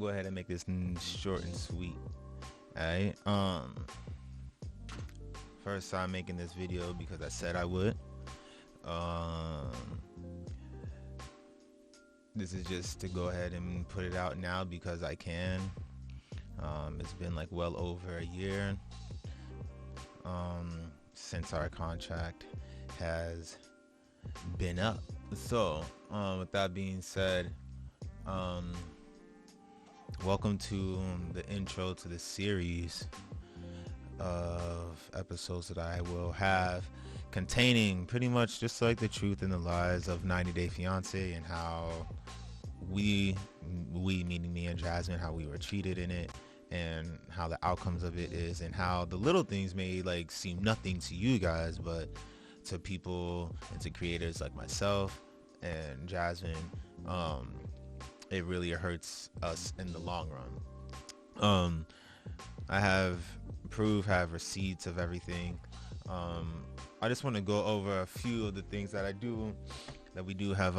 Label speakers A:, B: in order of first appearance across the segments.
A: go ahead and make this short and sweet. Alright. First I'm making this video because I said I would. This is just to go ahead and put it out now because I can. It's been like well over a year since our contract has been up. So with that being said, welcome to the intro to the series of episodes that I will have containing pretty much just like the truth and the lies of 90 Day Fiance and how we meaning me and Jasmin, how we were treated in it and how the outcomes of it is, and how the little things may like seem nothing to you guys, but to people and to creators like myself and Jasmin, it really hurts us in the long run. I have proof, have receipts of everything. I just want to go over a few of the things that we do have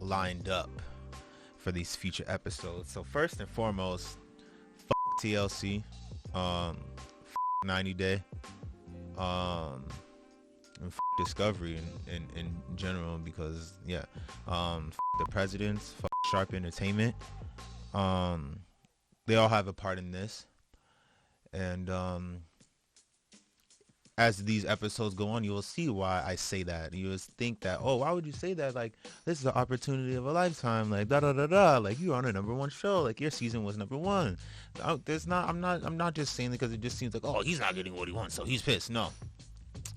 A: lined up for these future episodes. So first and foremost, TLC, 90 Day, and Discovery in general, because the presidents, Sharp Entertainment, they all have a part in this. And as these episodes go on, you will see why I say that. You will think that, oh, why would you say that? Like, this is the opportunity of a lifetime. Like, da da da da. Like, you're on a #1 show. Like, your season was #1. I'm not just saying it because it just seems like, oh, he's not getting what he wants, so he's pissed. No,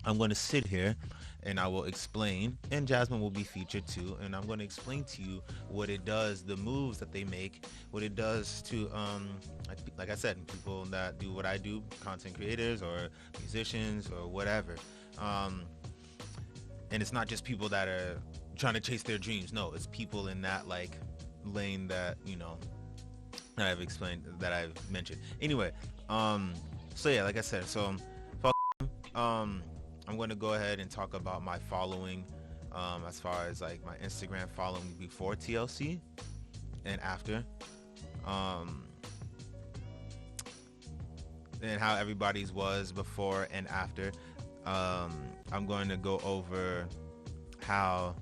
A: I'm going to sit here and I will explain, and Jasmin will be featured too, and I'm going to explain to you what it does, the moves that they make, what it does to, like I said, people that do what I do, content creators or musicians or whatever. And it's not just people that are trying to chase their dreams. No, it's people in that like lane that, that I've explained, that I've mentioned. Anyway, so yeah, like I said, so I'm going to go ahead and talk about my following, as far as like my Instagram following before TLC and after, and how everybody's was before and after. I'm going to go over how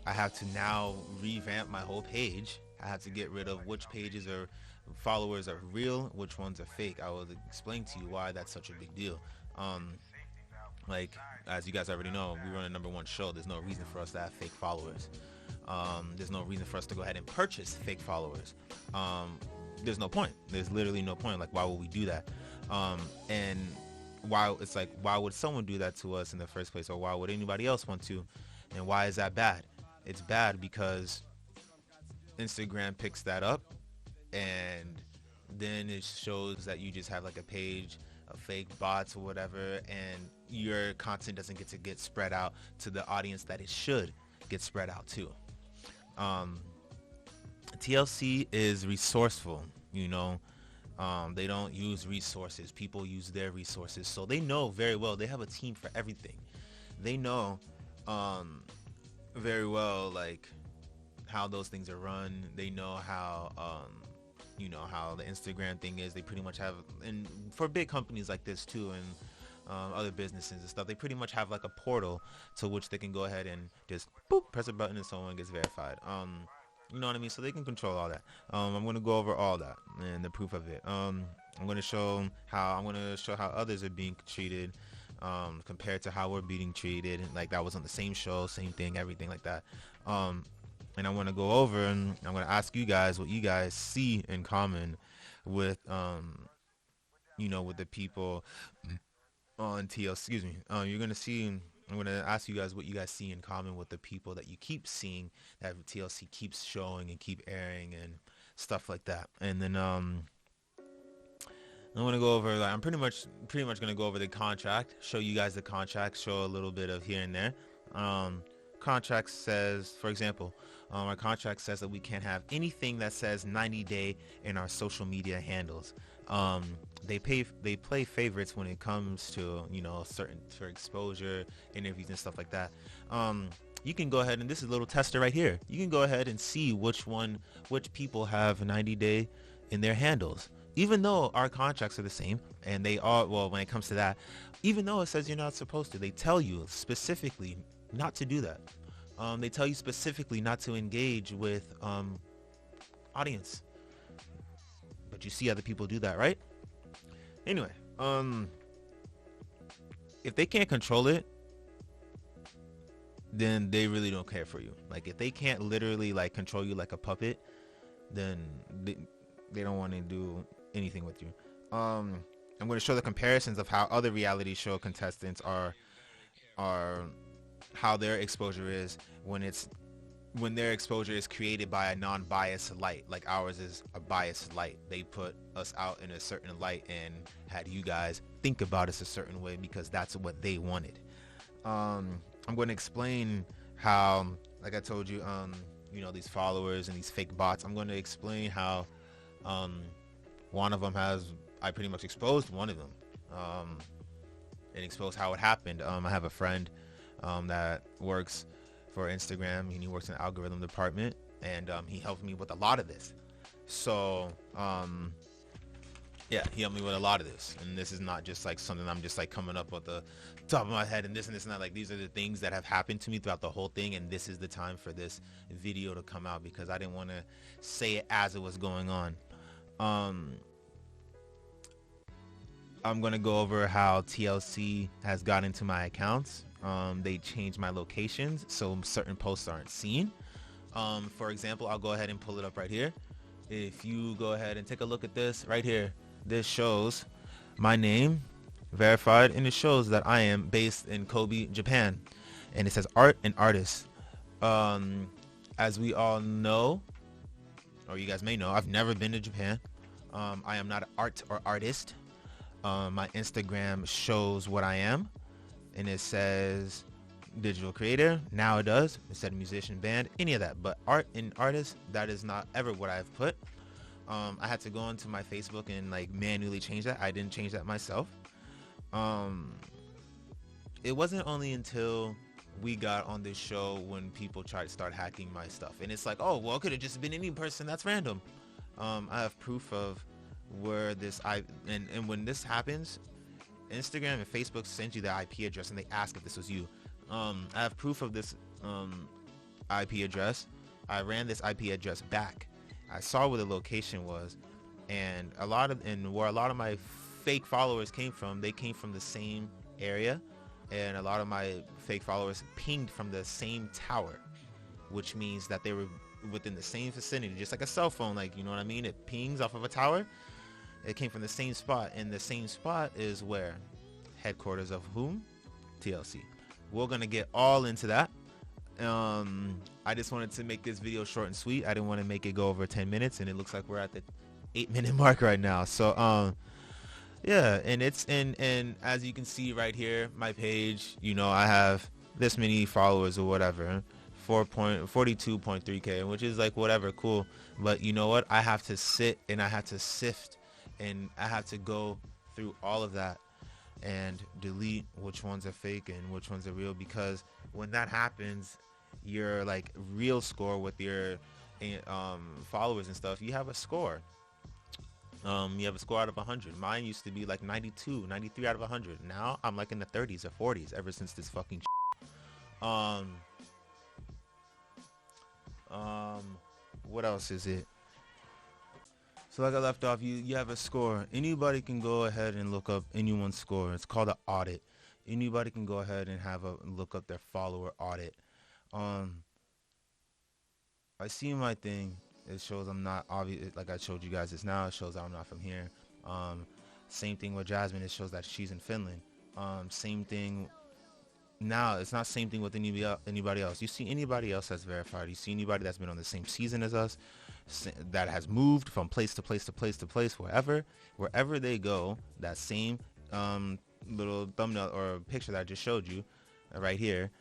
A: I have to now revamp my whole page. I have to get rid of which pages or followers are real, which ones are fake. I will explain to you why that's such a big deal. Like, as you guys already know, we run a #1 show. There's no reason for us to have fake followers. There's no reason for us to go ahead and purchase fake followers. There's no point. There's literally no point. Like, why would we do that? And why, it's like, why would someone do that to us in the first place? Or why would anybody else want to? And why is that bad? It's bad because Instagram picks that up, and then it shows that you just have like a page of fake bots or whatever, and your content doesn't get spread out to the audience that it should get spread out to. TLC is resourceful, they don't use resources. People use their resources, so they know very well. They have a team for everything. They know very well like how those things are run. They know how how the Instagram thing is. They pretty much have, and for big companies like this too, and other businesses and stuff, they pretty much have like a portal to which they can go ahead and just boop, press a button and someone gets verified. You know what I mean? So they can control all that. I'm going to go over all that and the proof of it. I'm going to show how others are being treated compared to how we're being treated. Like, that was on the same show, same thing, everything like that. And I want to go over, and I'm going to ask you guys what you guys see in common with, with the people on TLC. Excuse me. You're going to see, I'm going to ask you guys what you guys see in common with the people that you keep seeing, that TLC keeps showing and keep airing and stuff like that. And then I'm going to go over, like, I'm pretty much going to go over the contract, show you guys the contract, show a little bit of here and there. Contract says, for example, our contract says that we can't have anything that says 90 Day in our social media handles. They play favorites when it comes to certain for exposure, interviews and stuff like that. You can go ahead, and this is a little tester right here. You can go ahead and see which people have 90 Day in their handles, even though our contracts are the same. And they are, well, when it comes to that, even though it says you're not supposed to, they tell you specifically not to do that. They tell you specifically not to engage with audience, but you see other people do that, right? Anyway, if they can't control it, then they really don't care for you. Like, if they can't literally like control you like a puppet, then they don't want to do anything with you. I'm going to show the comparisons of how other reality show contestants are how their exposure is when their exposure is created by a non-biased light. Like ours is a biased light. They put us out in a certain light and had you guys think about us a certain way because that's what they wanted. I'm going to explain how, like I told you, these followers and these fake bots. I'm going to explain how one of them I pretty much exposed one of them and exposed how it happened. I have a friend that works for Instagram, and he works in the algorithm department, and he helped me with a lot of this. So yeah, he helped me with a lot of this, and this is not just like something I'm just like coming up with the top of my head and this and this and that. Like, these are the things that have happened to me throughout the whole thing, and this is the time for this video to come out because I didn't want to say it as it was going on. I'm gonna go over how TLC has got into my accounts. They changed my locations so certain posts aren't seen. For example, I'll go ahead and pull it up right here. If you go ahead and take a look at this right here, this shows my name verified, and it shows that I am based in Kobe, Japan, and it says art and artist. As we all know, or you guys may know, I've never been to Japan. I am not an art or artist. My Instagram shows what I am, and it says digital creator. Now it does, instead of musician, band, any of that. But art and artist, that is not ever what I've put. I had to go into my Facebook and like manually change that. I didn't change that myself. It wasn't only until we got on this show when people tried to start hacking my stuff, and it's like, oh well, it could have just been any person. That's random. I have proof of where this and when this happens, Instagram and Facebook send you the IP address and they ask if this was you. I have proof of this IP address. I ran this IP address back. I saw where the location was, and where a lot of my fake followers came from. They came from the same area, and a lot of my fake followers pinged from the same tower, which means that they were within the same vicinity, just like a cell phone. Like, you know what I mean? It pings off of a tower. It came from the same spot, and the same spot is where headquarters of whom? TLC. We're gonna get all into that. I just wanted to make this video short and sweet. I didn't want to make it go over 10 minutes, and it looks like we're at the 8-minute mark right now. So yeah, and it's and as you can see right here, my page, I have this many followers or whatever, 42.3k, which is like whatever, cool. But you know what? I have to sit and I have to sift and I have to go through all of that and delete which ones are fake and which ones are real, because when that happens, your like real score with your followers and stuff, you have a score. You have a score out of 100. Mine used to be like 92, 93 out of 100. Now I'm like in the 30s or 40s ever since this fucking what else is it? So like I left off, you have a score. Anybody can go ahead and look up anyone's score. It's called an audit. Anybody can go ahead and look up their follower audit. I see my thing. It shows I'm not obvious, like I showed you guys this now. It shows I'm not from here. Same thing with Jasmin. It shows that she's in Finland. Same thing. Now it's not same thing with anybody else. You see anybody else that's verified. You see anybody that's been on the same season as us, that has moved from place to place to place to place, wherever they go. That same little thumbnail or picture that I just showed you right here,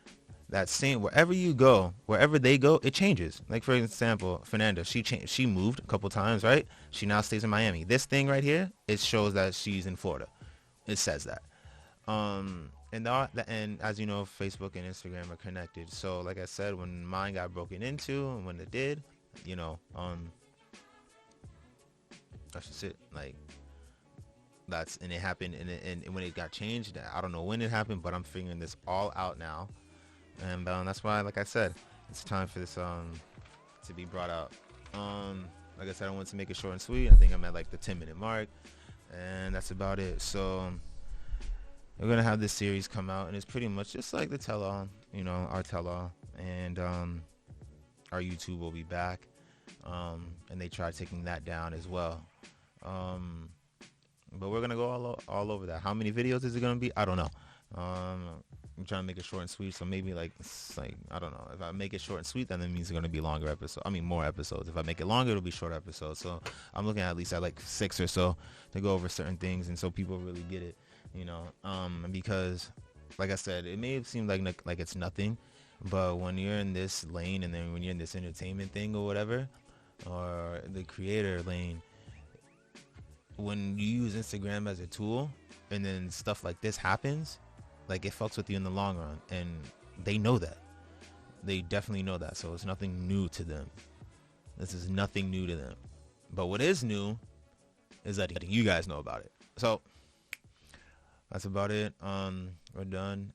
A: that same, wherever you go, wherever they go, it changes. Like for example, Fernanda, she moved a couple times, right? She now stays in Miami. This thing right here, it shows that she's in Florida. It says that. And as you know, Facebook and Instagram are connected. So like I said, when mine got broken into, and when it did, That's just it. Like and it happened, and when it got changed, I don't know when it happened, but I'm figuring this all out now, and that's why, like I said, it's time for this to be brought out. Like I said, I want to make it short and sweet. I think I'm at like the 10-minute mark, and that's about it. So we're gonna have this series come out, and it's pretty much just like the tell-all, our tell-all, and our YouTube will be back, and they tried taking that down as well. But we're gonna go all over that. How many videos is it gonna be? I don't know. I'm trying to make it short and sweet, so maybe like I don't know. If I make it short and sweet, then it means it's gonna be longer episodes. I mean, more episodes. If I make it longer, it'll be short episodes. So I'm looking at least at like 6 or so to go over certain things, and so people really get it, because, like I said, it may seem like it's nothing, but when you're in this lane, and then when you're in this entertainment thing or whatever, or the creator lane, when you use Instagram as a tool, and then stuff like this happens, like it fucks with you in the long run, and they know that. They definitely know that. So it's nothing new to them. This is nothing new to them. But what is new is letting you guys know about it. So that's about it. We're done.